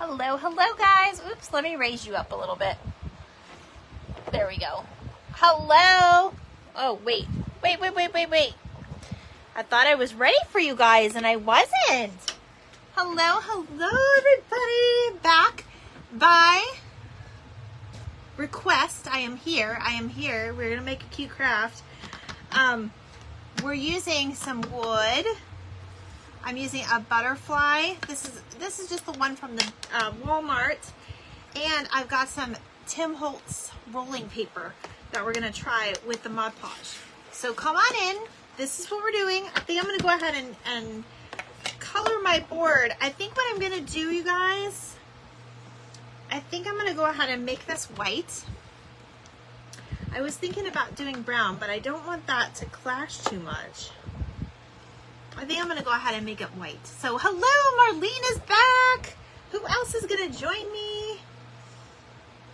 Hello guys. Oops, let me raise you up a little bit. There we go. Hello. Oh, wait. I thought I was ready for you guys and I wasn't. Hello everybody. Back by request. I am here. We're going to make a cute craft. We're using some wood. I'm using a butterfly. This is just the one from the Walmart, and I've got some Tim Holtz rolling paper that we're gonna try with the Mod Podge. So come on in. This is what we're doing. I think I'm gonna go ahead and color my board. I think what I'm gonna do, you guys, I think I'm gonna go ahead and make this white. I was thinking about doing brown, but I don't want that to clash too much. I think I'm going to go ahead and make it white. So, hello, Marlene is back. Who else is going to join me?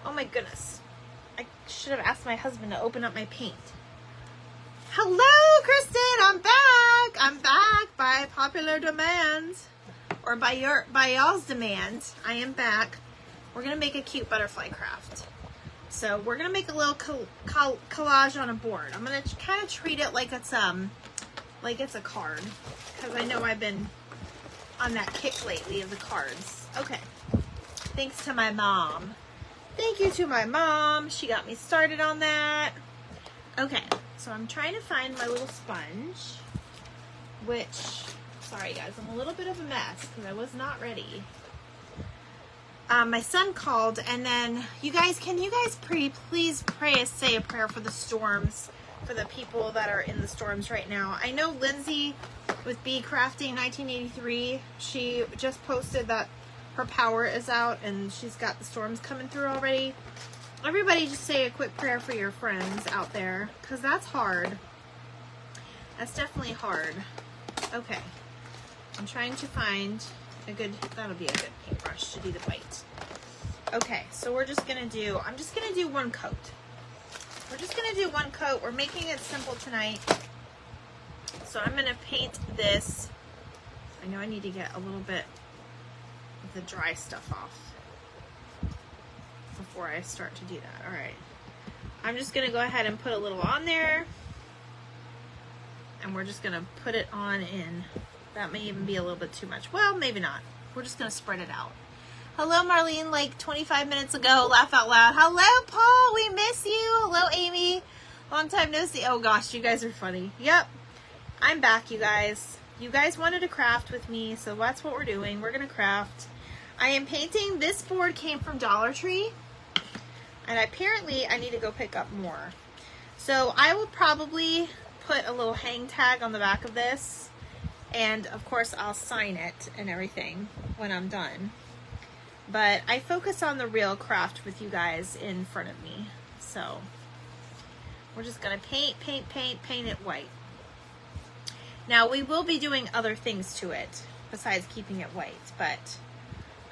Oh my goodness. I should have asked my husband to open up my paint. Hello, Kristen. I'm back. I'm back by popular demand. Or by y'all's demand. I am back. We're going to make a cute butterfly craft. So, we're going to make a little collage on a board. I'm going to kind of treat it like it's a card, because I know I've been on that kick lately of the cards. Okay, thanks to my mom. Thank you to my mom. She got me started on that. Okay, so I'm trying to find my little sponge, which, sorry guys, I'm a little bit of a mess because I was not ready. My son called, and then you guys, can you guys please say a prayer for the storms, for the people that are in the storms right now. I know Lindsay with Bee Crafting 1983, she just posted that her power is out and she's got the storms coming through already. Everybody just say a quick prayer for your friends out there, because that's hard. That's definitely hard. Okay, I'm trying to find a good, that'll be a good paintbrush to do the white. Okay, so I'm just gonna do one coat. We're just going to do one coat. We're making it simple tonight. So I'm going to paint this. I know I need to get a little bit of the dry stuff off before I start to do that. All right. I'm just going to go ahead and put a little on there. And we're just going to put it on in. That may even be a little bit too much. Well, maybe not. We're just going to spread it out. Hello, Marlene, like 25 minutes ago. Laugh out loud. Hello, Paul. We miss you. Hello, Amy. Long time no see. Oh, gosh, you guys are funny. Yep. I'm back, you guys. You guys wanted to craft with me, so that's what we're doing. We're going to craft. I am painting. This board came from Dollar Tree, and apparently I need to go pick up more. So I will probably put a little hang tag on the back of this, and, of course, I'll sign it and everything when I'm done. But I focus on the real craft with you guys in front of me. So we're just going to paint it white. Now we will be doing other things to it besides keeping it white. But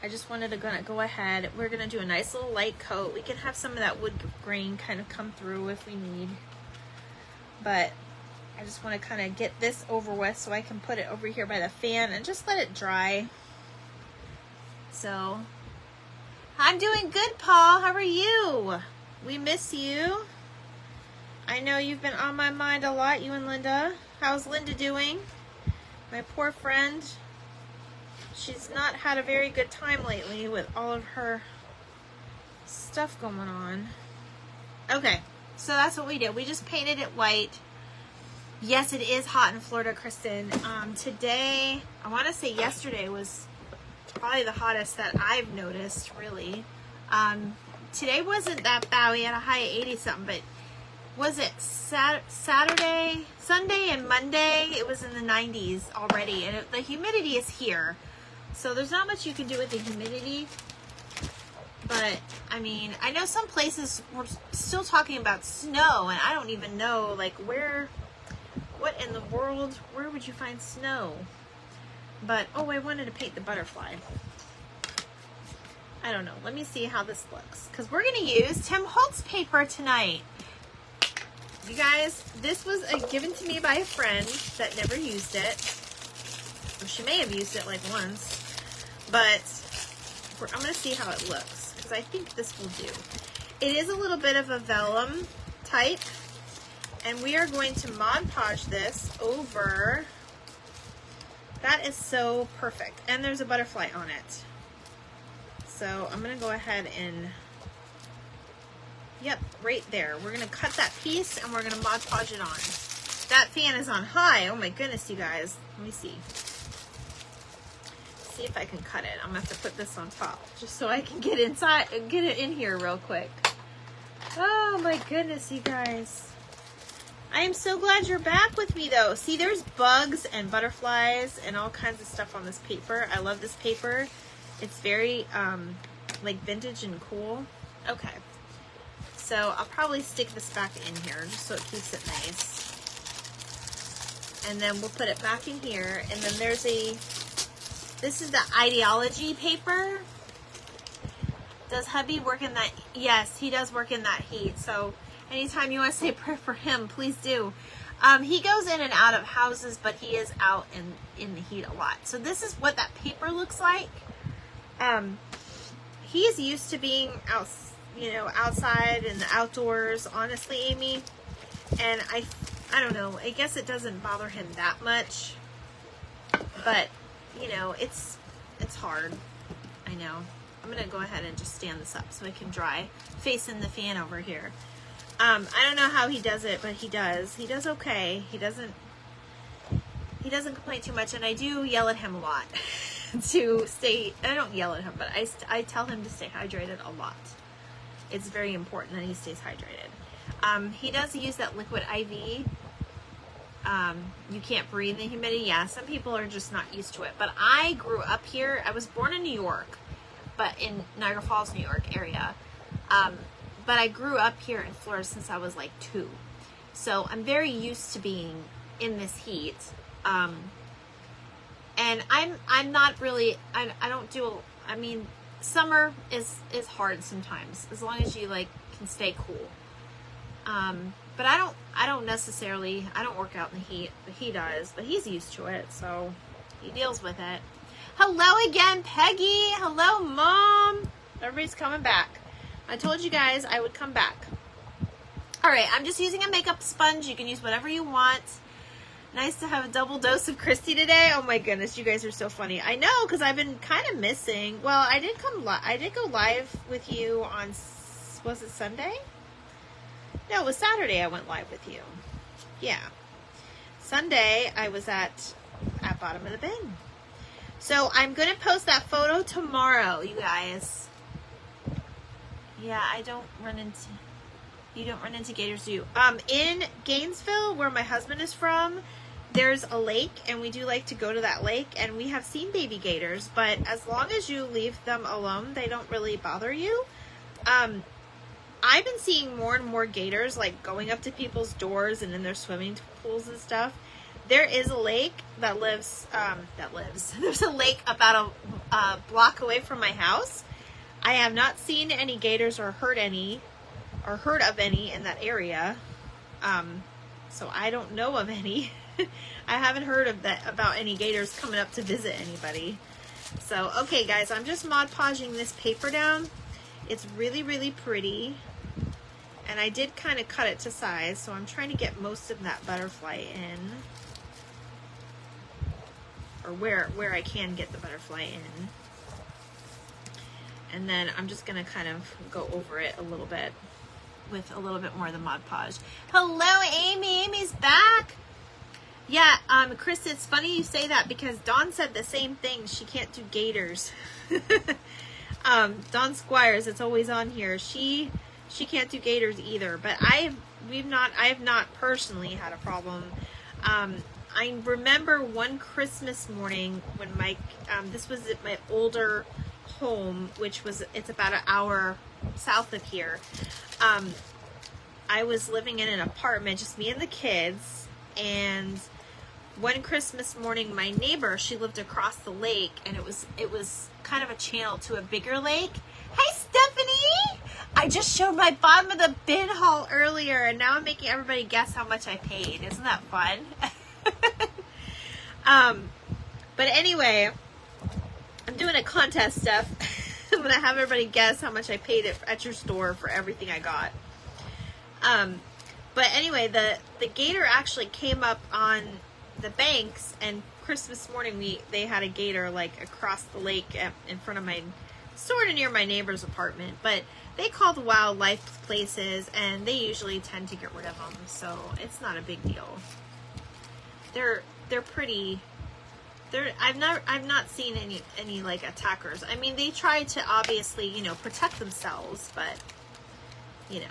I just wanted to go ahead. We're going to do a nice little light coat. We can have some of that wood grain kind of come through if we need. But I just want to kind of get this over with so I can put it over here by the fan and just let it dry. So I'm doing good, Paul. How are you? We miss you. I know you've been on my mind a lot, you and Linda. How's Linda doing? My poor friend. She's not had a very good time lately with all of her stuff going on. Okay, so that's what we did. We just painted it white. Yes, it is hot in Florida, Kristen. Today, I want to say yesterday was probably the hottest that I've noticed, really. Today wasn't that bad. We had a high of 80 something, but was it Saturday, Sunday, and Monday? It was in the 90s already, and the humidity is here. So there's not much you can do with the humidity. But, I mean, I know some places we're still talking about snow, and I don't even know, like, what in the world, where would you find snow? But, oh, I wanted to paint the butterfly. I don't know. Let me see how this looks. Because we're going to use Tim Holtz paper tonight. You guys, this was given to me by a friend that never used it. Or she may have used it like once. But I'm going to see how it looks because I think this will do. It is a little bit of a vellum type, and we are going to Mod Podge this over. That is so perfect, and there's a butterfly on it. So I'm going to go ahead and, yep, right there. We're going to cut that piece and we're going to Mod Podge it on. That fan is on high. Oh my goodness, you guys. Let me see. See if I can cut it. I'm going to have to put this on top just so I can get inside and get it in here real quick. Oh my goodness, you guys. I am so glad you're back with me though. See, there's bugs and butterflies and all kinds of stuff on this paper. I love this paper. It's very like vintage and cool. Okay. So I'll probably stick this back in here just so it keeps it nice. And then we'll put it back in here. And then there's this is the Ideology paper. Does hubby work in that? Yes, he does work in that heat. So anytime you want to say a prayer for him, please do. He goes in and out of houses, but he is out in the heat a lot. So this is what that paper looks like. He's used to being out, outside in the outdoors, honestly, Amy. And I don't know, I guess it doesn't bother him that much, but it's hard. I know. I'm going to go ahead and just stand this up so it can dry, facing the fan over here. I don't know how he does it, but he does. He does okay. He doesn't complain too much, and I do yell at him a lot to stay. I don't yell at him, but I tell him to stay hydrated a lot. It's very important that he stays hydrated. He does use that liquid IV. You can't breathe in humidity. Yeah, some people are just not used to it. But I grew up here. I was born in New York, but in Niagara Falls, New York area. But I grew up here in Florida since I was like 2. So I'm very used to being in this heat. And I'm not really, I don't do, I mean, summer is hard sometimes, as long as you can stay cool. But I don't necessarily, I don't work out in the heat, but he does, but he's used to it, so he deals with it. Hello again, Peggy. Hello, Mom. Everybody's coming back. I told you guys I would come back. All right, I'm just using a makeup sponge. You can use whatever you want. Nice to have a double dose of Christy today. Oh my goodness, you guys are so funny. I know, because I've been kind of missing. Well, I did go live with you on, was it Sunday? No, it was Saturday I went live with you. Yeah. Sunday I was at Bottom of the Bin. So I'm going to post that photo tomorrow, you guys. Yeah, you don't run into gators, do you? In Gainesville, where my husband is from, there's a lake, and we do like to go to that lake, and we have seen baby gators, but as long as you leave them alone, they don't really bother you. I've been seeing more and more gators, going up to people's doors and in their swimming pools and stuff. There is a lake that lives, there's a lake about a block away from my house. I have not seen any gators or heard of any in that area. So I don't know of any. I haven't heard about any gators coming up to visit anybody. So, okay guys, I'm just Mod Podging this paper down. It's really, really pretty. And I did kind of cut it to size, so I'm trying to get most of that butterfly in. Or where I can get the butterfly in. And then I'm just going to kind of go over it a little bit with a little bit more of the Mod Podge. Hello, Amy. Amy's back. Yeah, Chris, it's funny you say that because Dawn said the same thing. She can't do gators. Dawn Squires, it's always on here. She can't do gators either, but I have not personally had a problem. I remember one Christmas morning when this was at my older home, it's about an hour south of here. I was living in an apartment, just me and the kids, and one Christmas morning, my neighbor, she lived across the lake, and it was kind of a channel to a bigger lake. Hey, Stephanie! I just showed my bottom of the bin haul earlier, and now I'm making everybody guess how much I paid. Isn't that fun? But anyway, I'm doing a contest, Steph. I'm gonna have everybody guess how much I paid at your store for everything I got. But anyway, the gator actually came up on the banks, and Christmas morning they had a gator like across the lake in front of my, sort of near my neighbor's apartment. But they call the wildlife places, and they usually tend to get rid of them, so it's not a big deal. They're pretty. I've not seen any like attackers. I mean, they try to obviously, you know, protect themselves, but you know.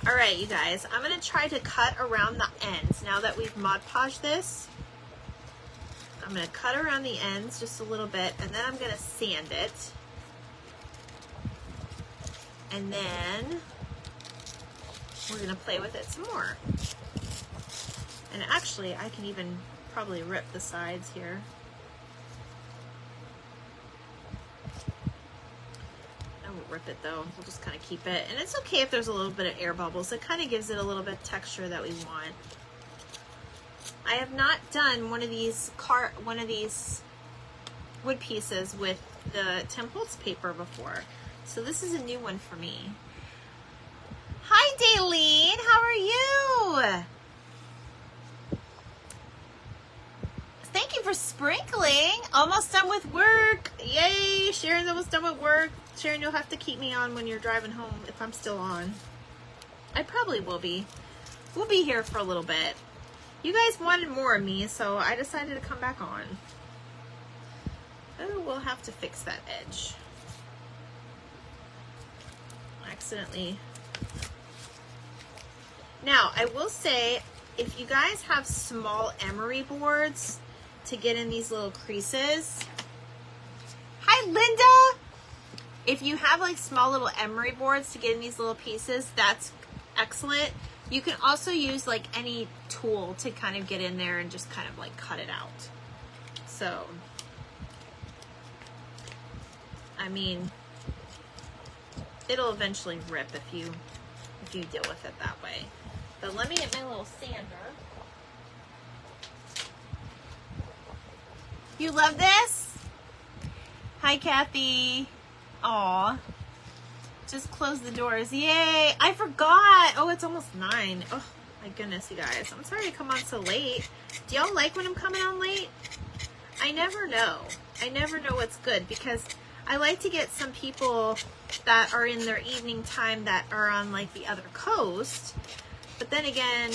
All right, you guys, I'm gonna try to cut around the ends now that we've Mod Podged this. I'm gonna cut around the ends just a little bit, and then I'm gonna sand it. And then we're gonna play with it some more. And actually, I can even probably rip the sides here. I won't rip it though, we'll just kind of keep it. And it's okay if there's a little bit of air bubbles. It kind of gives it a little bit of texture that we want. I have not done one of these wood pieces with the Tim Holtz paper before. So this is a new one for me. Hi, Daylene, how are you? Thank you for sprinkling. Almost done with work. Yay, Sharon's almost done with work. Sharon, you'll have to keep me on when you're driving home if I'm still on. I probably will be. We'll be here for a little bit. You guys wanted more of me, so I decided to come back on. Oh, we'll have to fix that edge. Accidentally. Now, I will say, if you guys have small emery boards to get in these little creases. Hi, Linda! If you have like small little emery boards to get in these little pieces, that's excellent. You can also use like any tool to kind of get in there and just kind of like cut it out. So, I mean, it'll eventually rip if you deal with it that way. But let me get my little sander. You love this? Hi, Kathy. Aw. Just close the doors. Yay. I forgot. Oh, it's almost 9. Oh, my goodness, you guys. I'm sorry to come on so late. Do y'all like when I'm coming on late? I never know. I never know what's good because I like to get some people that are in their evening time that are on like the other coast. But then again,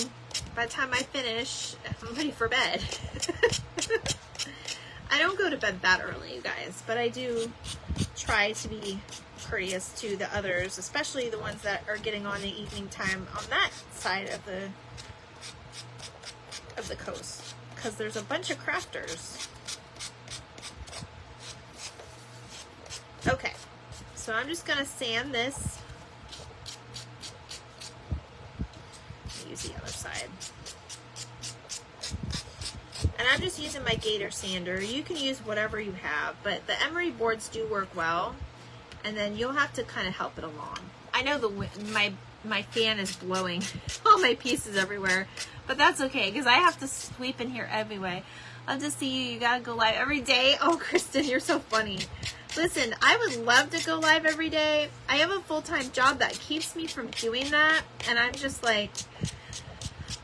by the time I finish, I'm ready for bed. I don't go to bed that early, you guys, but I do try to be courteous to the others, especially the ones that are getting on the evening time on that side of the coast, because there's a bunch of crafters. Okay, so I'm just gonna sand this. Use the other side. And I'm just using my gator sander. You can use whatever you have, but the emery boards do work well. And then you'll have to kind of help it along. I know my fan is blowing all my pieces everywhere, but that's okay because I have to sweep in here everywhere. Love to see you. You gotta go live every day. Oh, Kristen, you're so funny. Listen, I would love to go live every day. I have a full-time job that keeps me from doing that, and I'm just like,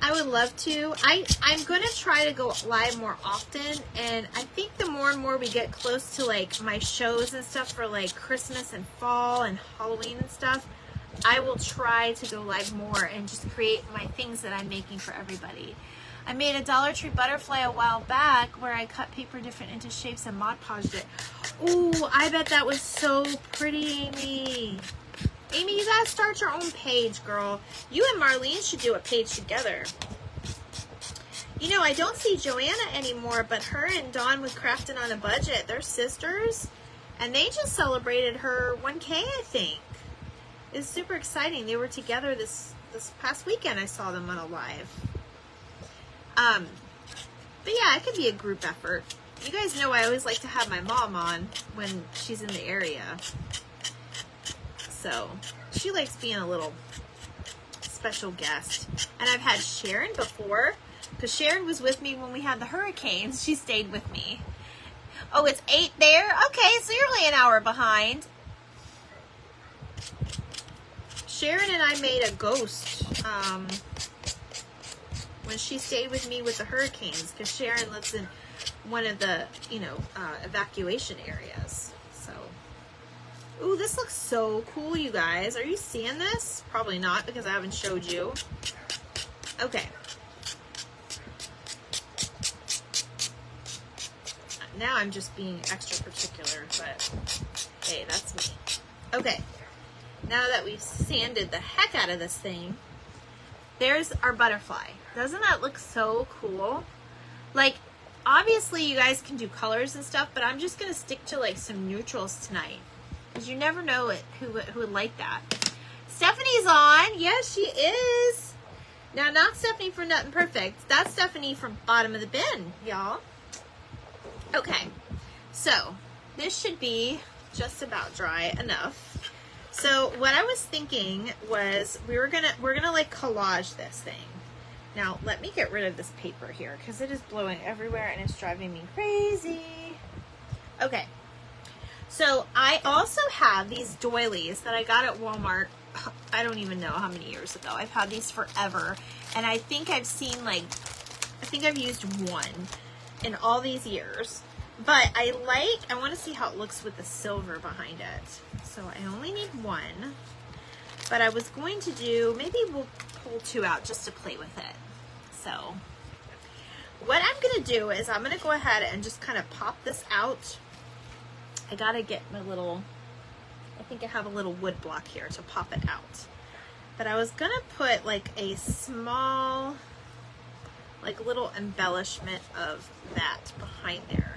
I would love to. I'm going to try to go live more often, and I think the more and more we get close to like my shows and stuff for like Christmas and fall and Halloween and stuff, I will try to go live more and just create my things that I'm making for everybody. I made a Dollar Tree butterfly a while back where I cut paper different into shapes and Mod Podged it. Ooh, I bet that was so pretty, Amy. Amy, you gotta start your own page, girl. You and Marlene should do a page together. You know, I don't see Joanna anymore, but her and Dawn with Crafting on a Budget, they're sisters, and they just celebrated her 1K, I think. It's super exciting. They were together this past weekend. I saw them on a live. But yeah, it could be a group effort. You guys know I always like to have my mom on when she's in the area. So she likes being a little special guest. And I've had Sharon before, because Sharon was with me when we had the hurricanes. She stayed with me. Oh, it's 8 there? Okay, so you're only only an hour behind. Sharon and I made a ghost when she stayed with me with the hurricanes, because Sharon lives in one of the, evacuation areas. So, ooh, this looks so cool, you guys. Are you seeing this? Probably not, because I haven't showed you. Okay. Now I'm just being extra particular, but hey, that's me. Okay. Now that we've sanded the heck out of this thing, there's our butterfly. Doesn't that look so cool? Like, obviously you guys can do colors and stuff, but I'm just going to stick to like some neutrals tonight, because you never know who would like that. Stephanie's on. Yes, she is. Now, not Stephanie from Nut and Perfect. That's Stephanie from Bottom of the Bin, y'all. Okay, so this should be just about dry enough. So what I was thinking was we're gonna like collage this thing. Now let me get rid of this paper here, because it is blowing everywhere and it's driving me crazy. Okay, so I also have these doilies that I got at Walmart. I don't even know how many years ago. I've had these forever, and I think I've used one in all these years. But I want to see how it looks with the silver behind it. So I only need one, but I was going to do, maybe we'll pull two out just to play with it. So what I'm going to do is I'm going to go ahead and just kind of pop this out. I got to get my little, I think I have a little wood block here to pop it out. But I was going to put like a small, like little embellishment of that behind there.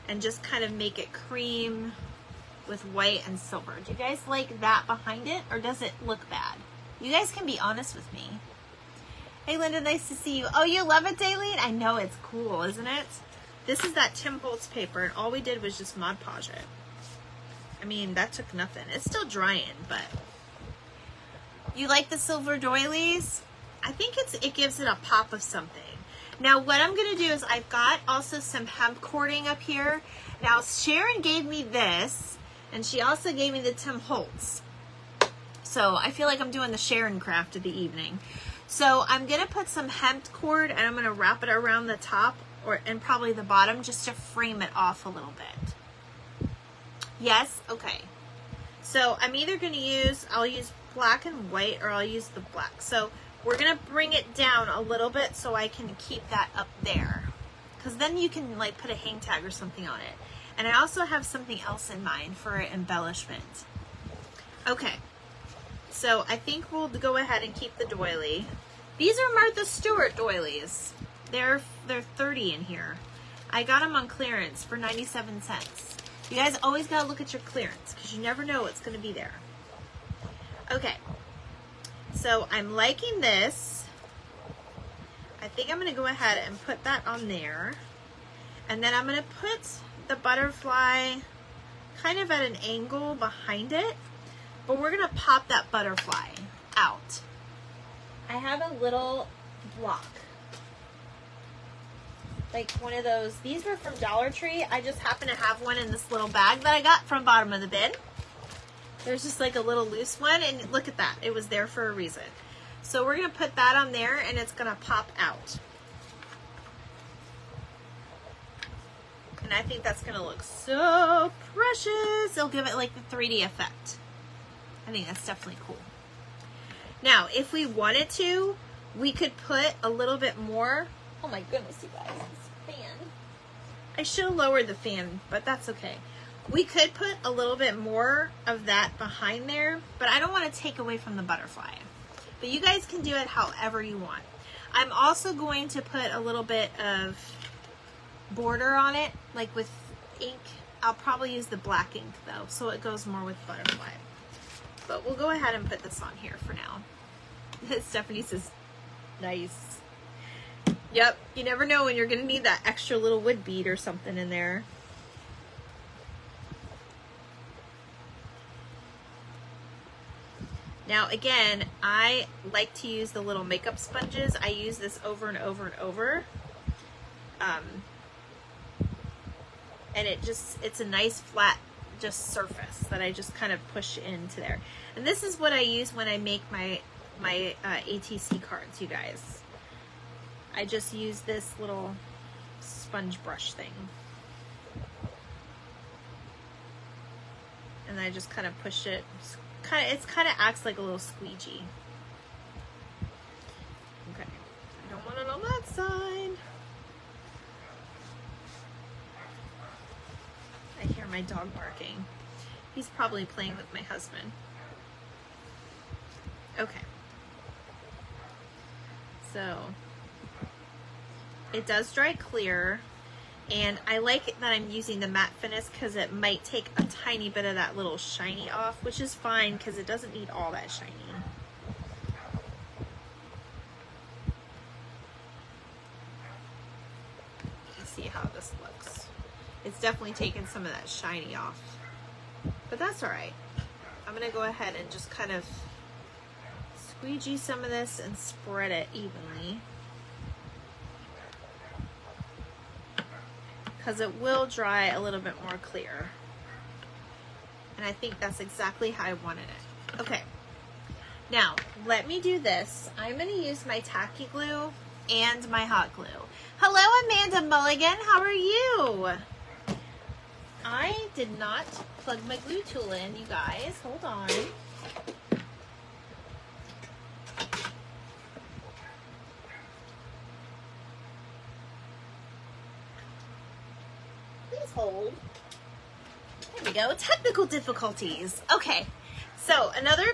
And just kind of make it cream with white and silver. Do you guys like that behind it, or does it look bad? You guys can be honest with me. Hey Linda, nice to see you. Oh, you love it, Daleen? I know, it's cool, isn't it? This is that Tim Holtz paper, and all we did was just Mod Podge it. I mean, that took nothing. It's still drying, but you like the silver doilies? I think it gives it a pop of something. Now what I'm going to do is I've got also some hemp cording up here. Now Sharon gave me this, and she also gave me the Tim Holtz. So I feel like I'm doing the Sharon craft of the evening. So I'm going to put some hemp cord, and I'm going to wrap it around the top and probably the bottom, just to frame it off a little bit. Yes? Okay. So I'm either going to I'll use black and white, or I'll use the black. So we're going to bring it down a little bit so I can keep that up there, because then you can like put a hang tag or something on it. And I also have something else in mind for embellishment. Okay, so I think we'll go ahead and keep the doily. These are Martha Stewart doilies. They're 30 in here. I got them on clearance for 97 cents. You guys always got to look at your clearance, because you never know what's going to be there. Okay. So I'm liking this. I think I'm going to go ahead and put that on there. And then I'm going to put the butterfly kind of at an angle behind it. But we're going to pop that butterfly out. I have a little block. Like one of those. These were from Dollar Tree. I just happen to have one in this little bag that I got from Bottom of the Bin. There's just like a little loose one, and look at that. It was there for a reason. So we're going to put that on there, and it's going to pop out. And I think that's going to look so precious. It'll give it like the 3D effect. I think that's definitely cool. Now, if we wanted to, we could put a little bit more. Oh my goodness, you guys, this fan. I should have lowered the fan, but that's okay. We could put a little bit more of that behind there, but I don't want to take away from the butterfly. But you guys can do it however you want. I'm also going to put a little bit of border on it, like with ink. I'll probably use the black ink though, so it goes more with butterfly. But we'll go ahead and put this on here for now. Stephanie says, nice. Yep, you never know when you're going to need that extra little wood bead or something in there. Now again, I like to use the little makeup sponges. I use this over and over and over. and it's a nice flat just surface that I just kind of push into there. And this is what I use when I make my ATC cards, you guys. I just use this little sponge brush thing. And I just kind of push it. It kind of acts like a little squeegee. Okay. I don't want it on that side. I hear my dog barking. He's probably playing with my husband. Okay. So it does dry clear, and I like it that I'm using the matte finish because it might take a tiny bit of that little shiny off, which is fine because it doesn't need all that shiny. You can see how this looks. It's definitely taken some of that shiny off, but that's all right. I'm gonna go ahead and just kind of squeegee some of this and spread it evenly, because it will dry a little bit more clear. And I think that's exactly how I wanted it. Okay, now let me do this. I'm gonna use my tacky glue and my hot glue. Hello, Amanda Mulligan, how are you? I did not plug my glue tool in, you guys. Hold on. Please hold. There we go. Technical difficulties. Okay. So another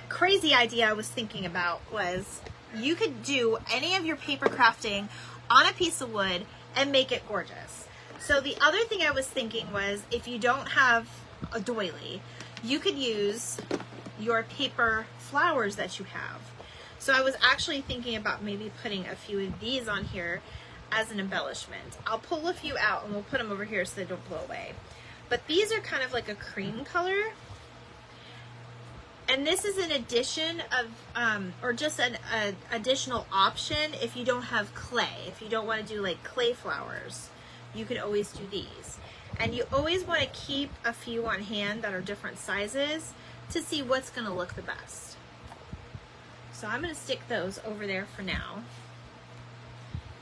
crazy idea I was thinking about was you could do any of your paper crafting on a piece of wood and make it gorgeous. So the other thing I was thinking was, if you don't have a doily, you could use your paper flowers that you have. So I was actually thinking about maybe putting a few of these on here as an embellishment. I'll pull a few out and we'll put them over here so they don't blow away. But these are kind of like a cream color. And this is an addition of, or just an additional option if you don't have clay. If you don't want to do like clay flowers, you could always do these. And you always want to keep a few on hand that are different sizes to see what's going to look the best. So I'm going to stick those over there for now.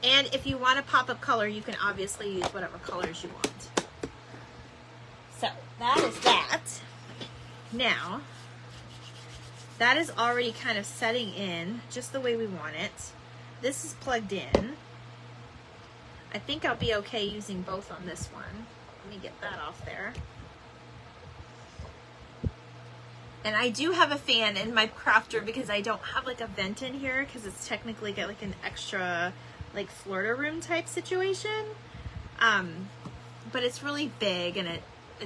And if you want a pop-up color, you can obviously use whatever colors you want. So that is that. Now, that is already kind of setting in just the way we want it. This is plugged in. I think I'll be okay using both on this one. Let me get that off there. And I do have a fan in my crafter because I don't have like a vent in here because it's technically got like an extra like Florida room type situation. But it's really big, and it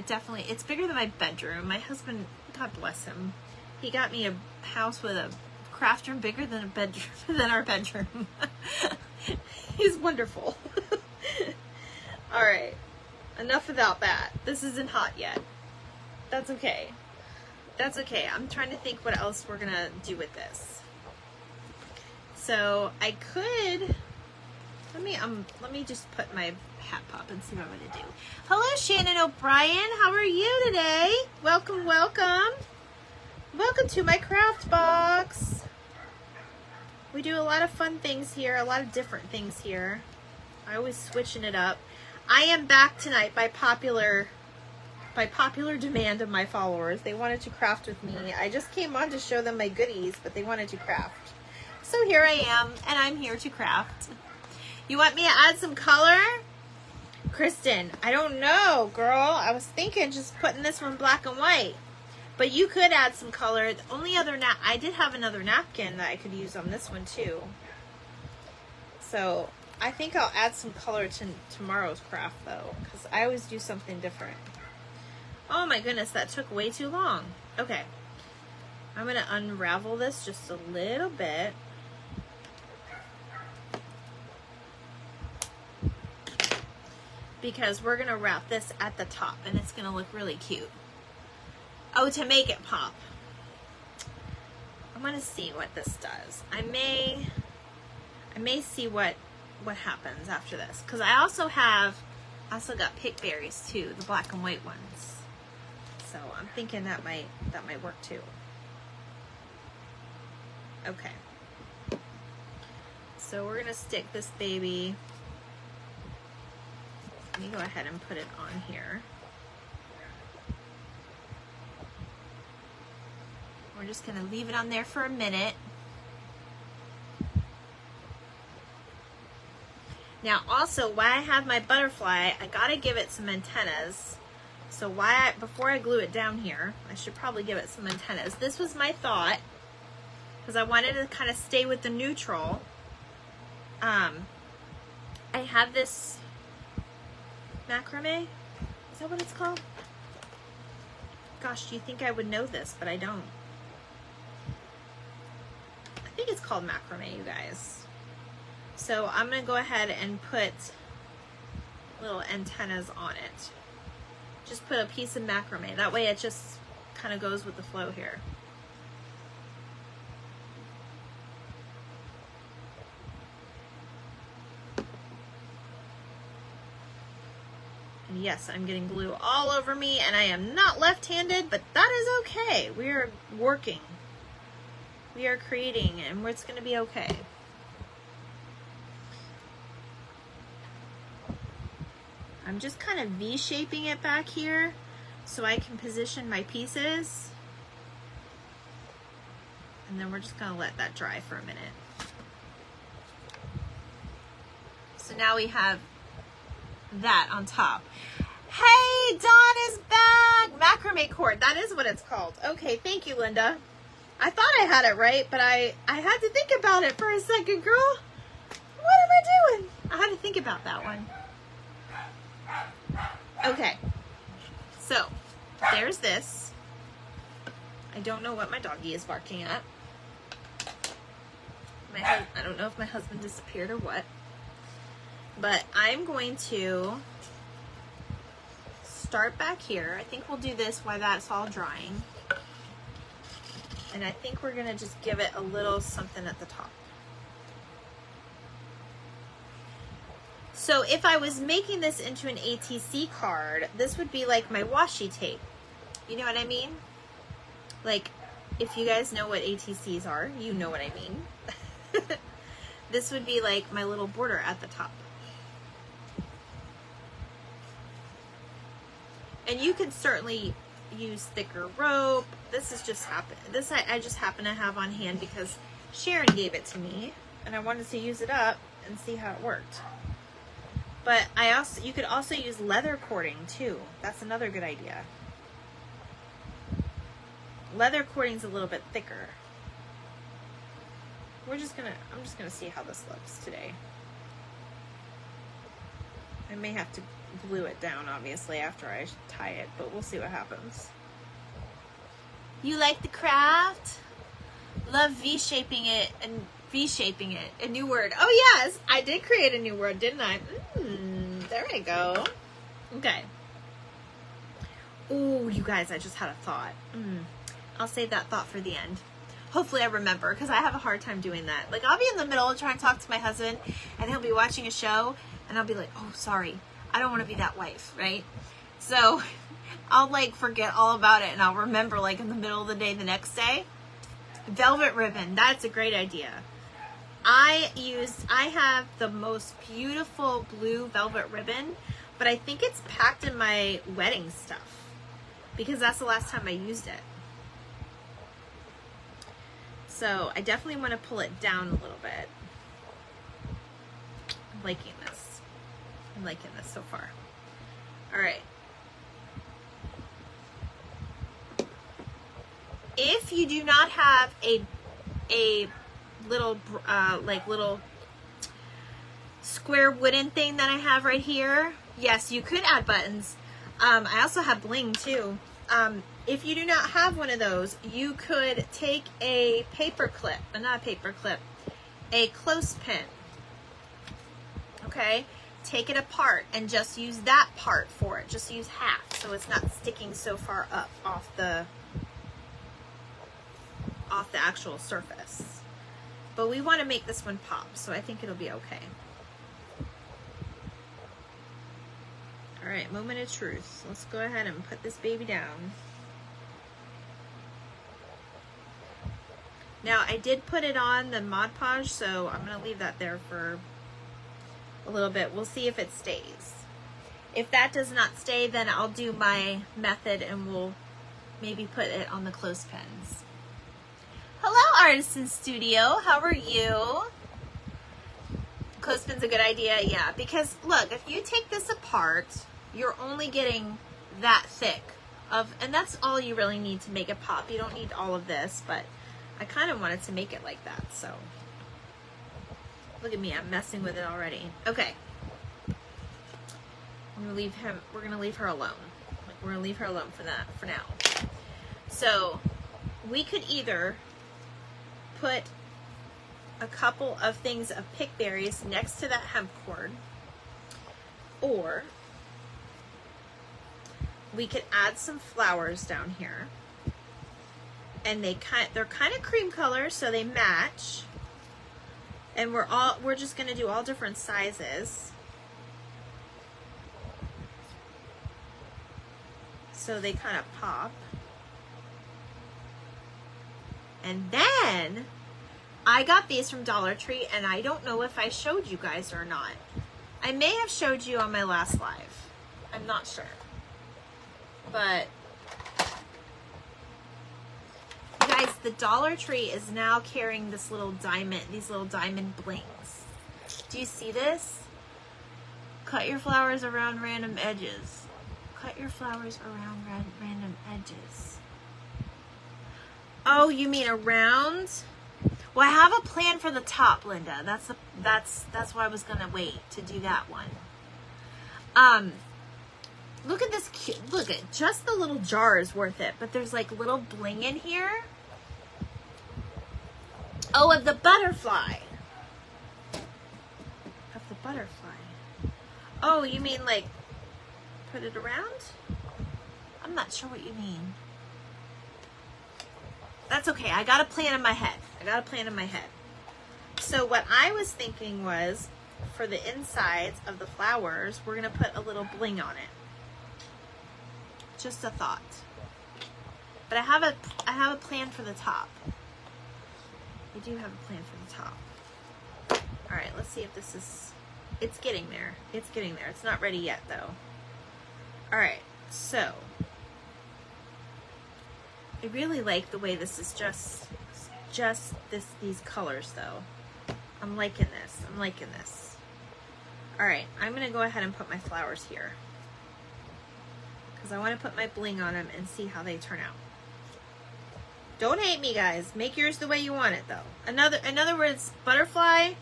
definitely, it's bigger than my bedroom. My husband, God bless him, he got me a house with a craft room bigger than a bedroom, than our bedroom. He's wonderful. All right, enough about that. This isn't hot yet. That's okay. That's okay. I'm trying to think what else we're gonna do with this. So I could, let me just put my hat pop and see what I'm gonna do. Hello, Shannon O'Brien. How are you today? Welcome, welcome. Welcome to my craft box. We do a lot of fun things here, a lot of different things here. I always switching it up. I am back tonight by popular demand of my followers. They wanted to craft with me. I just came on to show them my goodies, but they wanted to craft. So here I am, and I'm here to craft. You want me to add some color? Kristen, I don't know, girl. I was thinking just putting this one black and white. But you could add some color. The only other I did have another napkin that I could use on this one too. So I think I'll add some color to tomorrow's craft though, because I always do something different. Oh my goodness, that took way too long. Okay, I'm gonna unravel this just a little bit. Because we're gonna wrap this at the top and it's gonna look really cute. Oh, to make it pop. I'm gonna see what this does. I may see what happens after this, because I also have I also got pickberries too, the black and white ones. So I'm thinking that might work too. Okay. So we're gonna stick this baby. Let me go ahead and put it on here. We're just gonna leave it on there for a minute. Now also, while I have my butterfly, I gotta give it some antennas. So before I glue it down here, I should probably give it some antennas. This was my thought, because I wanted to kind of stay with the neutral. I have this macrame. Is that what it's called? Gosh, do you think I would know this, but I don't. I think it's called macrame, you guys. So I'm gonna go ahead and put little antennas on it. Just put a piece of macrame. That way it just kind of goes with the flow here. And yes, I'm getting glue all over me, and I am not left-handed, but that is okay. We are working. We are creating, and it's going to be okay. I'm just kind of V-shaping it back here so I can position my pieces. And then we're just going to let that dry for a minute. So now we have that on top. Hey, Dawn is back! Macrame cord, that is what it's called. Okay, thank you, Linda. I thought I had it right, but I had to think about it for a second, girl. What am I doing? I had to think about that one. Okay, so there's this. I don't know what my doggy is barking at. I don't know if my husband disappeared or what. But I'm going to start back here. I think we'll do this while that's all drying. And I think we're gonna just give it a little something at the top. So if I was making this into an ATC card, this would be like my washi tape. You know what I mean? Like, if you guys know what ATCs are, you know what I mean. This would be like my little border at the top. And you can certainly use thicker rope. This is just I just happen to have on hand because Sharon gave it to me and I wanted to use it up and see how it worked. But you could also use leather cording too. That's another good idea. Leather cording's a little bit thicker. I'm just gonna see how this looks today. I may have to glue it down obviously after I tie it, but we'll see what happens. You like the craft? Love V-shaping it and V-shaping it. A new word. Oh yes, I did create a new word, didn't I? There I go. Okay. Oh, you guys, I just had a thought. I'll save that thought for the end. Hopefully I remember, because I have a hard time doing that. Like, I'll be in the middle trying to talk to my husband, and he'll be watching a show, and I'll be like, oh, sorry. I don't want to be that wife, right? So I'll, like, forget all about it, and I'll remember, like, in the middle of the day the next day. Velvet ribbon. That's a great idea. I have the most beautiful blue velvet ribbon, but I think it's packed in my wedding stuff, because that's the last time I used it. So I definitely want to pull it down a little bit. I'm liking this. I'm liking this so far. All right. If you do not have a little little square wooden thing that I have right here, yes, you could add buttons. I also have bling too. If you do not have one of those, you could take a paper clip, not a paper clip, a clothespin, okay? Take it apart and just use that part for it. Just use half so it's not sticking so far up off the actual surface. But we want to make this one pop, so I think it'll be okay. right, moment of truth. Let's go ahead and put this baby down. Now, I did put it on the Mod Podge, so I'm going to leave that there for a little bit. We'll see if it stays. If that does not stay, then I'll do my method and we'll maybe put it on the clothespins. Hello, Artisan Studio. How are you? Clothespin's a good idea, yeah. Because, look, if you take this apart, you're only getting that thick of, and that's all you really need to make it pop. You don't need all of this, but I kind of wanted to make it like that, so. Look at me, I'm messing with it already. Okay. I'm gonna leave him, we're gonna leave her alone. We're gonna leave her alone for that, for now. So, we could either put a couple of things of pickberries next to that hemp cord, or we could add some flowers down here. And they're kind of cream color, so they match. And we're just gonna do all different sizes. So they kind of pop. And then I got these from Dollar Tree, and I don't know if I showed you guys or not. I may have showed you on my last live. I'm not sure. But guys, the Dollar Tree is now carrying this little diamond, these little diamond blings. Do you see this? Cut your flowers around random edges. Cut your flowers around random edges. Oh, you mean around? Well, I have a plan for the top, Linda. That's why I was gonna wait to do that one. Look at this cute. Look at just the little jar is worth it, but there's like little bling in here. Oh, of the butterfly. Of the butterfly. Oh, you mean like put it around? I'm not sure what you mean. That's okay. I got a plan in my head. So what I was thinking was, for the insides of the flowers, we're going to put a little bling on it. Just a thought. But I have a plan for the top. I do have a plan for the top. All right, let's see if this is, it's getting there. It's getting there. It's not ready yet though. All right, so I really like the way this is just these colors though. I'm liking this. All right, I'm gonna go ahead and put my flowers here because I want to put my bling on them and see how they turn out. Don't hate me, guys. Make yours the way you want it though. In other words, butterfly,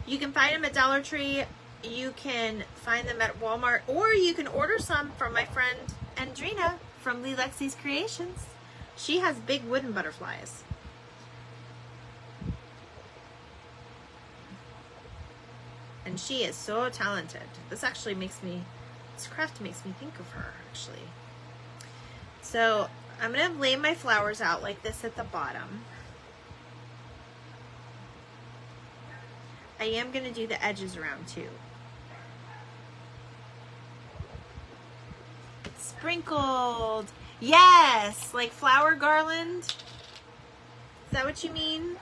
you can find them at Dollar Tree. You can find them at Walmart, or you can order some from my friend Andrina from Lee Lexi's Creations. She has big wooden butterflies. And she is so talented. This actually makes me, this craft makes me think of her, actually. So I'm going to lay my flowers out like this at the bottom. I am going to do the edges around too. Sprinkled. Yes, like flower garland. Is that what you mean?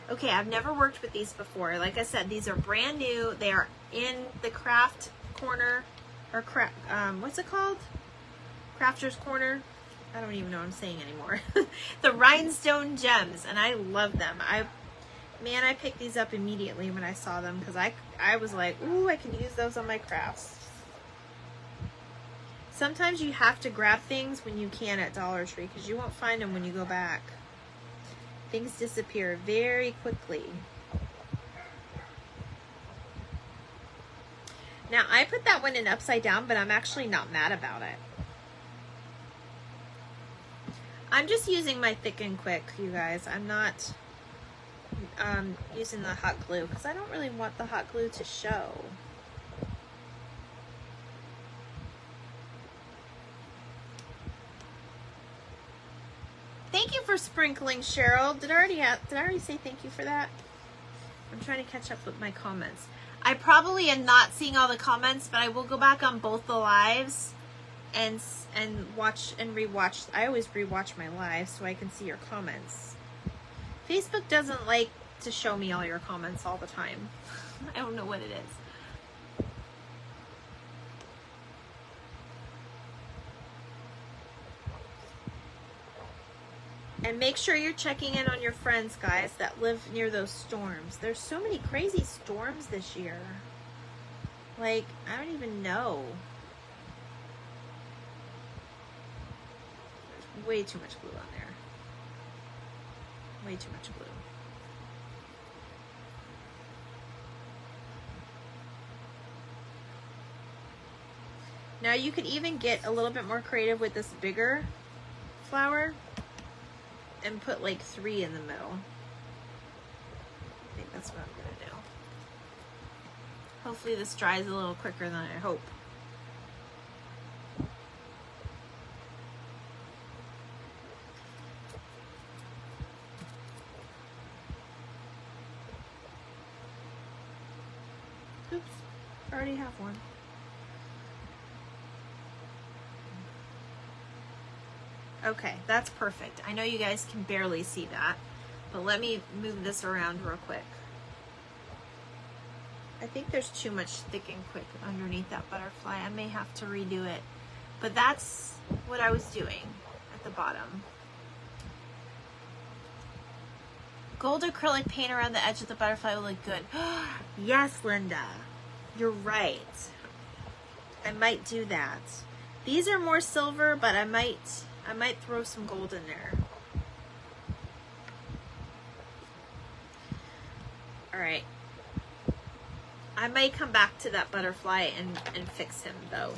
Okay, I've never worked with these before. Like I said, these are brand new. They are in the craft corner, or what's it called? Crafter's Corner. I don't even know what I'm saying anymore. The rhinestone gems, and I love them. Man, I picked these up immediately when I saw them because I was like, ooh, I can use those on my crafts. Sometimes you have to grab things when you can at Dollar Tree because you won't find them when you go back. Things disappear very quickly. Now, I put that one in upside down, but I'm actually not mad about it. I'm just using my Thick and Quick, you guys. I'm not using the hot glue because I don't really want the hot glue to show. Thank you for sprinkling, Cheryl. Did I already say thank you for that? I'm trying to catch up with my comments. I probably am not seeing all the comments, but I will go back on both the lives and watch and rewatch. I always rewatch my lives so I can see your comments. Facebook doesn't like to show me all your comments all the time. I don't know what it is. And make sure you're checking in on your friends, guys, that live near those storms. There's so many crazy storms this year. Like, I don't even know. There's way too much glue on there. Way too much glue. Now you could even get a little bit more creative with this bigger flower and put like 3 in the middle. I think that's what I'm gonna do. Hopefully this dries a little quicker than I hope. Oops, I already have one. Okay, that's perfect. I know you guys can barely see that, but let me move this around real quick. I think there's too much thick and quick underneath that butterfly. I may have to redo it, but that's what I was doing at the bottom. Gold acrylic paint around the edge of the butterfly will look good. Yes, Linda, you're right. I might do that. These are more silver, but I might throw some gold in there. All right. I may come back to that butterfly and fix him though.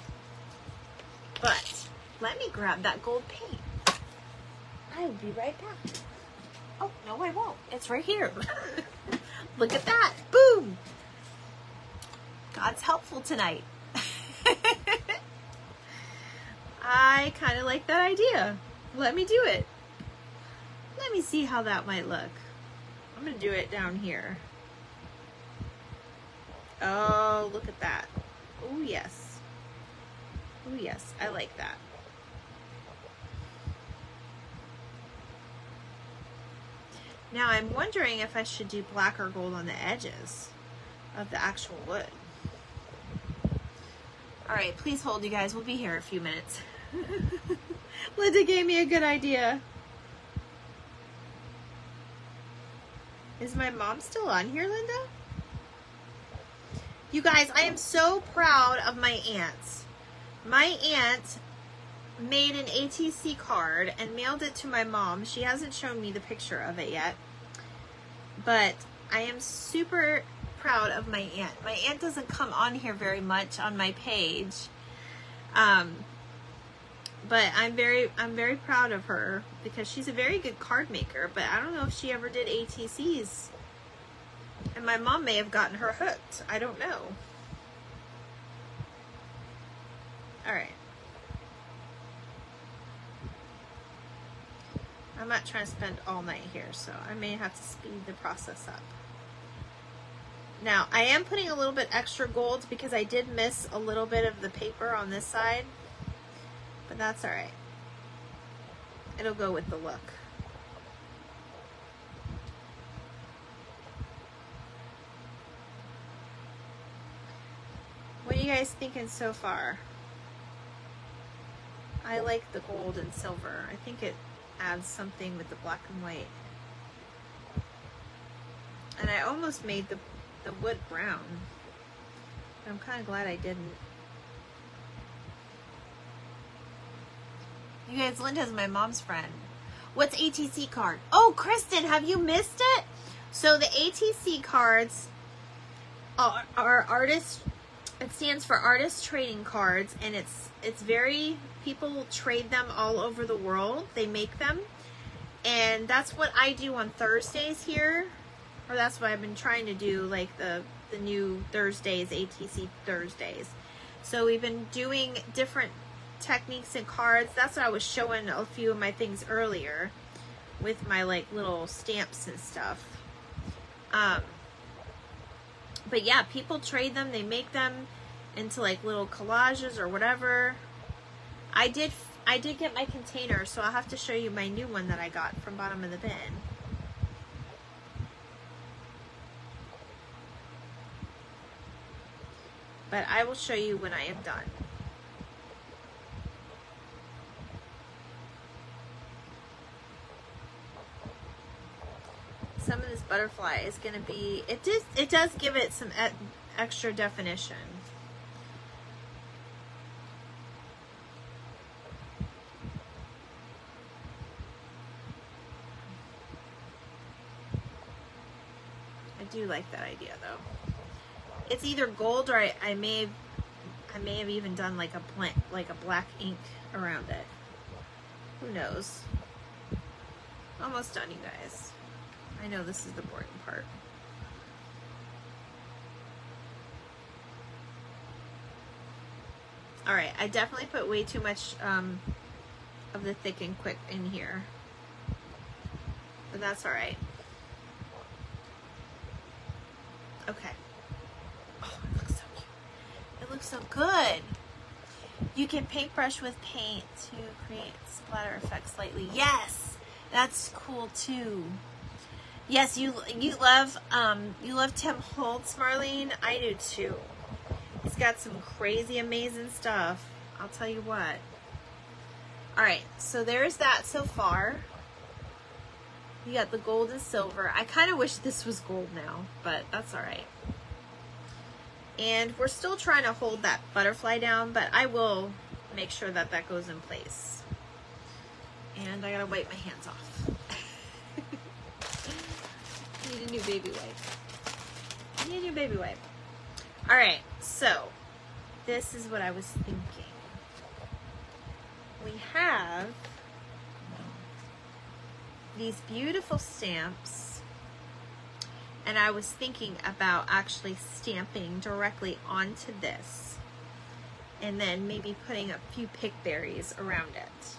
But let me grab that gold paint. I will be right back. Oh, no, I won't. It's right here. Look at that. Boom. God's helpful tonight. I kind of like that idea. Let me do it. Let me see how that might look. I'm going to do it down here. Oh, look at that. Oh, yes. Oh, yes. I like that. Now, I'm wondering if I should do black or gold on the edges of the actual wood. All right, please hold, you guys. We'll be here in a few minutes. Linda gave me a good idea. Is my mom still on here, Linda? You guys, I am so proud of my aunt. My aunt made an ATC card and mailed it to my mom. She hasn't shown me the picture of it yet, but I am super proud of my aunt. My aunt doesn't come on here very much on my page, but I'm very proud of her because she's a very good card maker, but I don't know if she ever did ATCs, and my mom may have gotten her hooked. I don't know. All right. I'm not trying to spend all night here, so I may have to speed the process up. Now, I am putting a little bit extra gold because I did miss a little bit of the paper on this side, but that's all right. It'll go with the look. What are you guys thinking so far? I like the gold and silver. I think it adds something with the black and white. And I almost made the wood brown. I'm kind of glad I didn't. You guys, Linda's my mom's friend. What's ATC card? Oh, Kristen, have you missed it? So the ATC cards are artists. It stands for Artist Trading Cards, and it's very, people trade them all over the world. They make them, and that's what I do on Thursdays here, or that's what I've been trying to do, like the new Thursdays, ATC Thursdays. So we've been doing different techniques and cards. That's what I was showing a few of my things earlier with my like little stamps and stuff. But yeah, people trade them. They make them into like little collages or whatever. I did get my container, so I'll have to show you my new one that I got from Bottom of the Bin. But I will show you when I am done. Some of this butterfly is going to be, it does give it some extra definition. I do like that idea though. It's either gold or I may have even done like a black ink around it. Who knows? Almost done, you guys. I know this is the boring part. All right, I definitely put way too much of the thick and quick in here, but that's all right. Okay. Oh, it looks so cute. It looks so good. You can paintbrush with paint to create splatter effects slightly. Yes, that's cool too. Yes, you love Tim Holtz, Marlene. I do too. He's got some crazy, amazing stuff. I'll tell you what. All right, so there's that so far. You got the gold and silver. I kind of wish this was gold now, but that's all right. And we're still trying to hold that butterfly down, but I will make sure that that goes in place. And I gotta wipe my hands off. I need a new baby wipe. I need a new baby wipe. All right, so this is what I was thinking. We have these beautiful stamps, and I was thinking about actually stamping directly onto this and then maybe putting a few pickberries around it.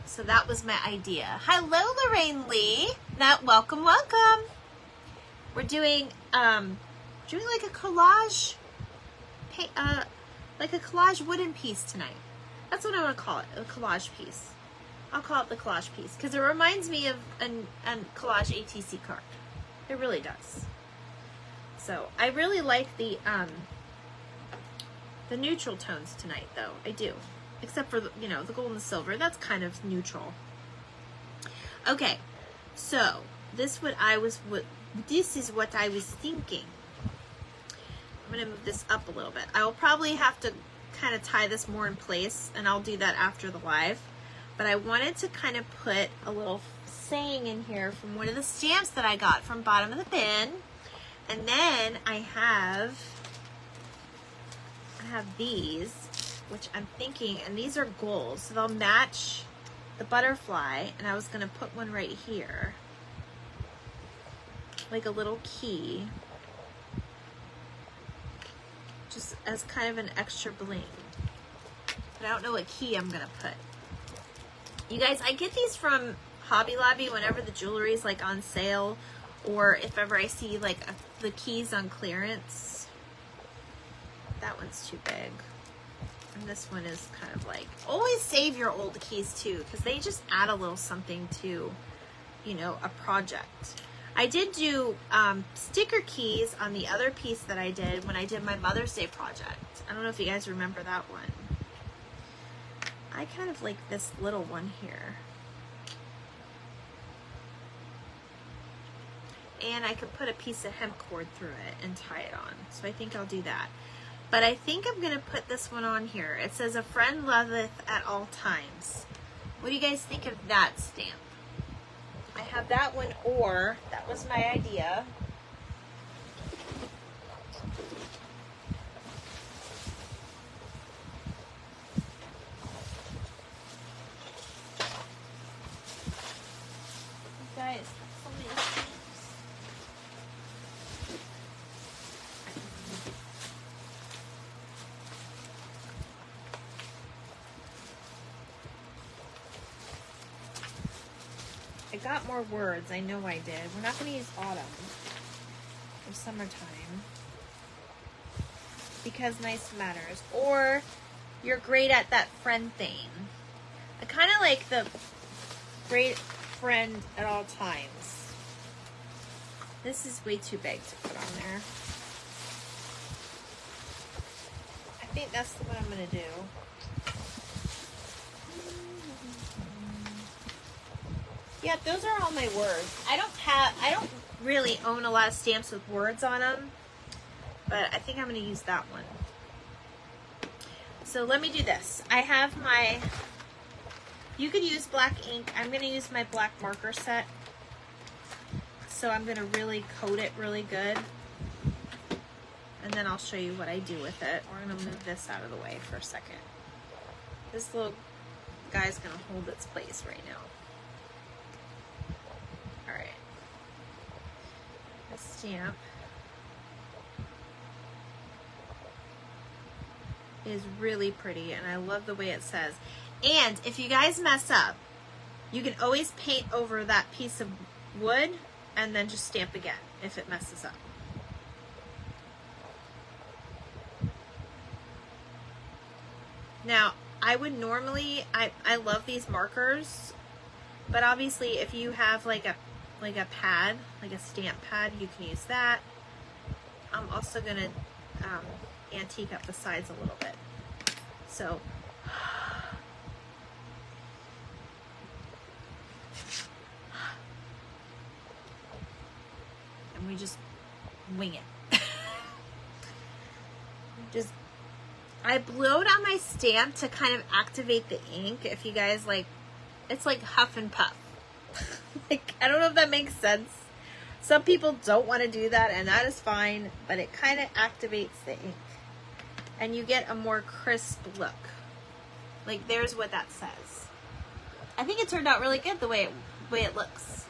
So that was my idea. Hello, Lorraine Lee. Welcome. We're doing like a collage, like a collage wooden piece tonight. That's what I want to call it, a collage piece. I'll call it the collage piece because it reminds me of a collage ATC card. It really does. So I really like the neutral tones tonight, though. I do. Except for, the gold and silver. That's kind of neutral. Okay, so this is what I was thinking. I'm going to move this up a little bit. I will probably have to kind of tie this more in place, and I'll do that after the live. But I wanted to kind of put a little saying in here from one of the stamps that I got from Bottom of the Bin. And then I have these, which I'm thinking, and these are gold, so they'll match the butterfly. And I was going to put one right here, like a little key, just as kind of an extra bling. But I don't know what key I'm going to put. You guys, I get these from Hobby Lobby whenever the jewelry is like on sale, or if ever I see like the keys on clearance. That one's too big. And this one is kind of like, always save your old keys too, because they just add a little something to, a project. I did do sticker keys on the other piece that I did when I did my Mother's Day project. I don't know if you guys remember that one. I kind of like this little one here. And I could put a piece of hemp cord through it and tie it on. So I think I'll do that. But I think I'm going to put this one on here. It says, "A friend loveth at all times." What do you guys think of that stamp? I have that one, or that was my idea. Guys, so many stamps. I got more words. I know I did. We're not going to use autumn or summertime. because nice matters. Or you're great at that friend thing. I kind of like the great friend at all times. This is way too big to put on there. I think that's what I'm going to do. Yeah, those are all my words. I don't really own a lot of stamps with words on them, but I think I'm going to use that one. So let me do this. I have my, you could use black ink. I'm going to use my black marker set. So I'm going to really coat it really good. And then I'll show you what I do with it. We're going to move this out of the way for a second. This little guy's going to hold its place right now. All right. A stamp is really pretty, and I love the way it says. And if you guys mess up, you can always paint over that piece of wood and then just stamp again if it messes up. Now, I would normally, I love these markers, but obviously if you have like a pad, like a stamp pad, you can use that. I'm also going to antique up the sides a little bit. So, and we just wing it. I blowed on my stamp to kind of activate the ink. If you guys like, it's like huff and puff. Like, I don't know if that makes sense. Some people don't want to do that, and that is fine, but it kind of activates the ink. And you get a more crisp look. Like, there's what that says. I think it turned out really good the way it looks.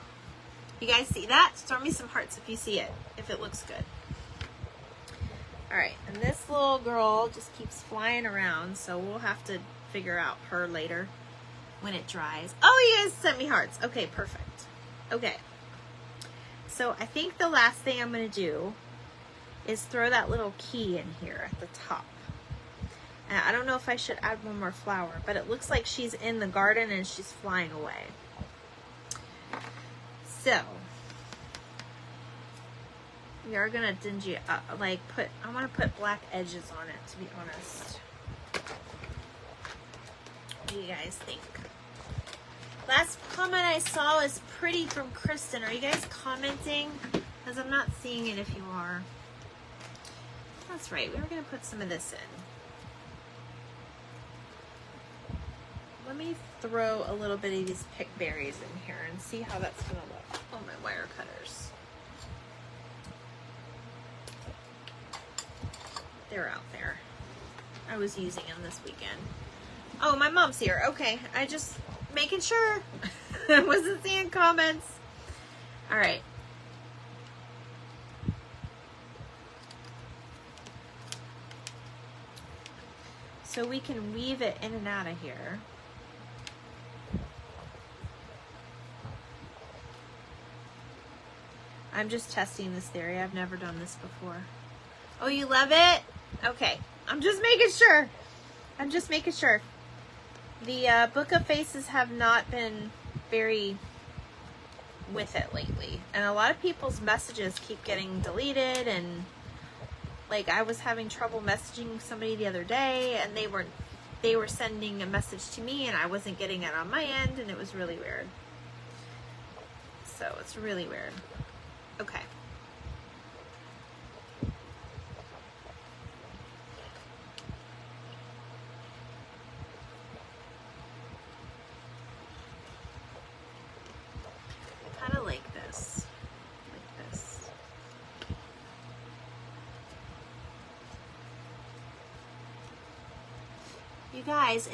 You guys see that? Throw me some hearts if you see it, if it looks good. Alright, and this little girl just keeps flying around, so we'll have to figure out her later when it dries. Oh, you guys sent me hearts. Okay, perfect. Okay. So I think the last thing I'm going to do is throw that little key in here at the top. And I don't know if I should add one more flower, but it looks like she's in the garden and she's flying away. So we are going to dingy up, I want to put black edges on it, to be honest. What do you guys think? Last comment I saw is pretty from Kristen. Are you guys commenting? Because I'm not seeing it if you are. That's right. We were going to put some of this in. Let me throw a little bit of these pick berries in here and see how that's going to look. Oh, my wire cutters. They're out there. I was using them this weekend. Oh, my mom's here. Okay. I just making sure. I wasn't seeing comments. All right. So we can weave it in and out of here. I'm just testing this theory. I've never done this before. Oh, you love it? Okay. I'm just making sure. I'm just making sure. The Book of Faces have not been very with it lately. And a lot of people's messages keep getting deleted, and like I was having trouble messaging somebody the other day, and they were sending a message to me and I wasn't getting it on my end, and it was really weird. So it's really weird. Okay. I kind of like this. Like this. You guys,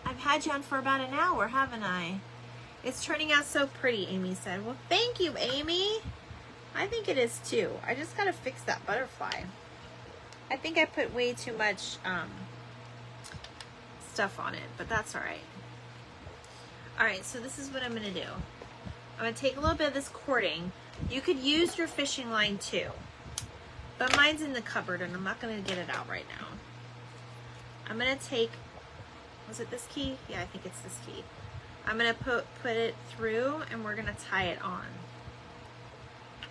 I've had you on for about an hour, haven't I? It's turning out so pretty, Amy said. Well, thank you, Amy. I think it is too. I just gotta fix that butterfly. I think I put way too much stuff on it, but that's all right. All right, so this is what I'm gonna do. I'm gonna take a little bit of this cording. You could use your fishing line too. But mine's in the cupboard and I'm not going to get it out right now. I'm going to take, was it this key? Yeah, I think it's this key. I'm going to put it through and we're going to tie it on.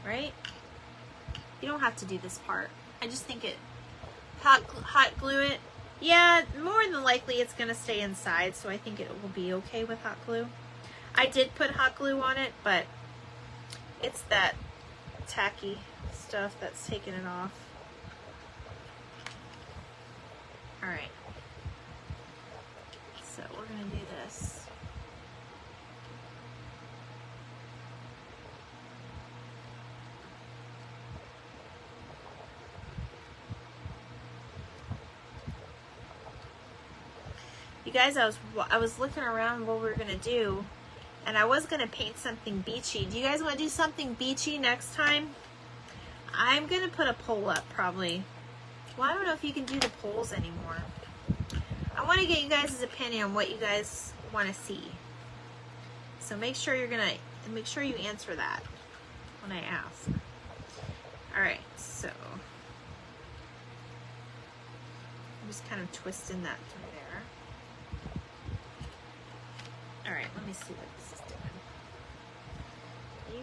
Right? You don't have to do this part. I just think it, hot glue it. Yeah, more than likely it's going to stay inside, so I think it will be okay with hot glue. I did put hot glue on it, but it's that tacky stuff that's taking it off. All right. So we're going to do this. You guys, I was looking around what we were going to do, and I was going to paint something beachy. Do you guys want to do something beachy next time? I'm going to put a pole up, probably. Well, I don't know if you can do the poles anymore. I want to get you guys' opinion on what you guys want to see. So make sure you answer that when I ask. All right, so I'm just kind of twisting that through there. All right, let me see what this is doing.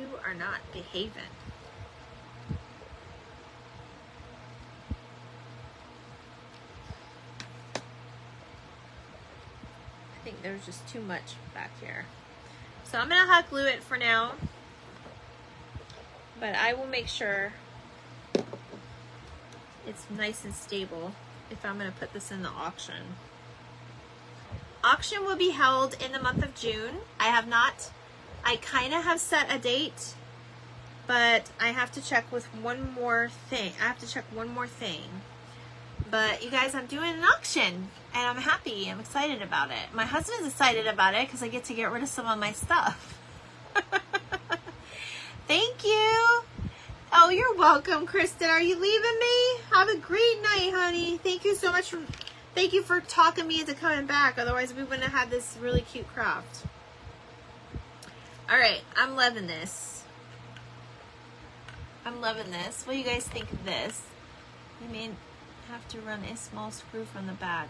You are not behaving. I think there's just too much back here. So I'm gonna hot glue it for now, but I will make sure it's nice and stable if I'm gonna put this in the auction. Auction will be held in the month of June. I kind of have set a date, but I have to check with one more thing. But you guys, I'm doing an auction and I'm happy. I'm excited about it. My husband's excited about it because I get to get rid of some of my stuff. Thank you. Oh, you're welcome, Kristen. Are you leaving me? Have a great night, honey. Thank you so much thank you for talking me into coming back. Otherwise, we wouldn't have had this really cute craft. All right, I'm loving this. What do you guys think of this? You may have to run a small screw from the back.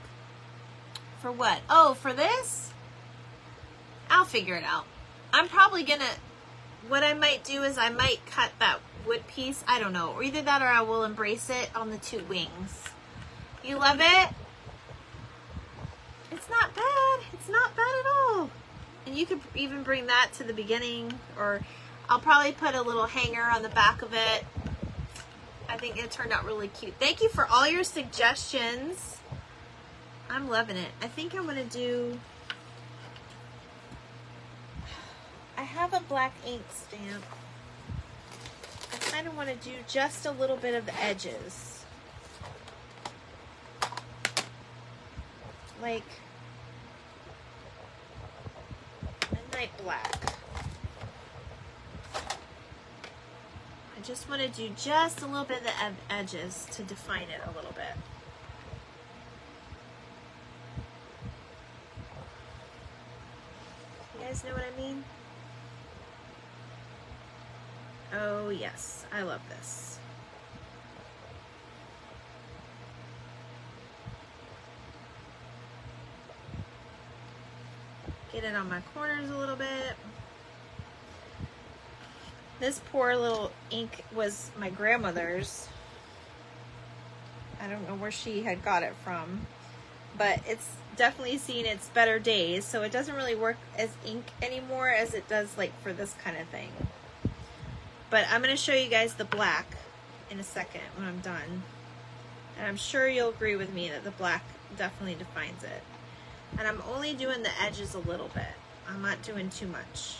For what? Oh, for this? I'll figure it out. I'm probably gonna, what I might do is I might cut that wood piece. I don't know. Or either that or I will embrace it on the two wings. You love it? It's not bad. It's not bad at all. And you could even bring that to the beginning, or I'll probably put a little hanger on the back of it. I think it turned out really cute. Thank you for all your suggestions. I'm loving it. I think I'm going to do, I have a black ink stamp. I kind of want to do just a little bit of the edges. Like midnight black. I just want to do just a little bit of the edges to define it a little bit. You guys know what I mean? Oh yes, I love this. Get it on my corners a little bit. This poor little ink was my grandmother's. I don't know where she had got it from, but it's definitely seen its better days, so it doesn't really work as ink anymore as it does like for this kind of thing. But I'm going to show you guys the black in a second when I'm done. And I'm sure you'll agree with me that the black definitely defines it. And I'm only doing the edges a little bit. I'm not doing too much.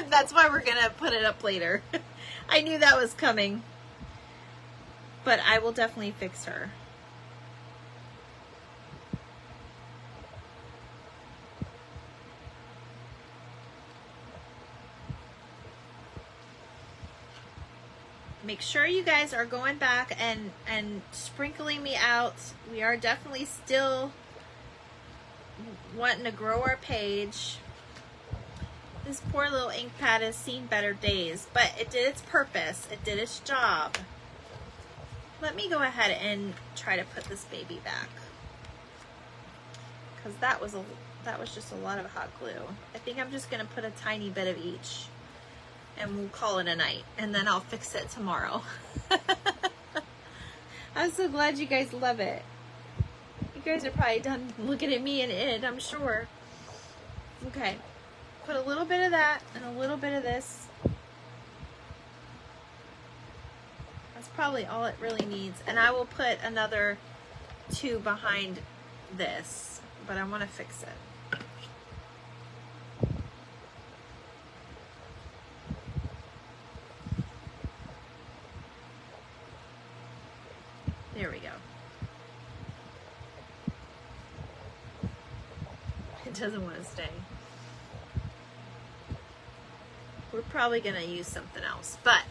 That's why we're gonna put it up later. I knew that was coming. But I will definitely fix her. make sure you guys are going back and sprinkling me out. We are definitely still wanting to grow our page. This poor little ink pad has seen better days, but it did its purpose. It did its job. Let me go ahead and try to put this baby back, because that was just a lot of hot glue. I think I'm just gonna put a tiny bit of each, and we'll call it a night, and then I'll fix it tomorrow. I'm so glad you guys love it. You guys are probably done looking at me and it, I'm sure. Okay, put a little bit of that and a little bit of this. That's probably all it really needs. And I will put another 2 behind this, but I want to fix it. There we go. It doesn't want to stay. We're probably going to use something else, but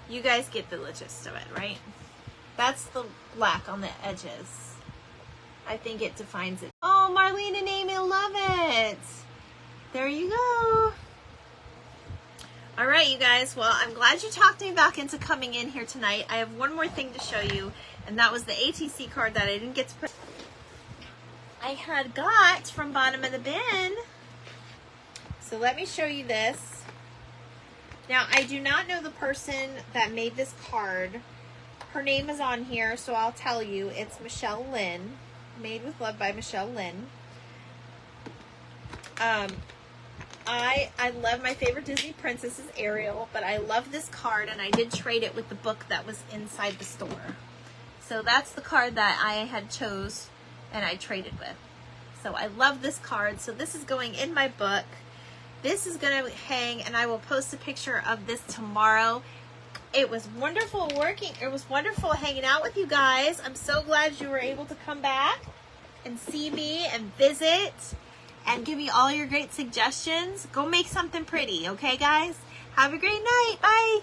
you guys get the gist of it, right? That's the black on the edges. I think it defines it. Oh, Marlene and Amy love it. There you go. All right, you guys. Well, I'm glad you talked me back into coming in here tonight. I have one more thing to show you, and that was the ATC card that I didn't get to put. I had got from bottom of the bin. So let me show you this. Now, I do not know the person that made this card. Her name is on here, so I'll tell you. It's Michelle Lynn. Made with Love by Michelle Lynn. I love, my favorite Disney princess is Ariel, but I love this card, and I did trade it with the book that was inside the store. So that's the card that I had chose and I traded with. So I love this card. So this is going in my book. This is going to hang, and I will post a picture of this tomorrow. It was wonderful working. It was wonderful hanging out with you guys. I'm so glad you were able to come back and see me and visit and give me all your great suggestions. Go make something pretty, okay, guys? Have a great night. Bye.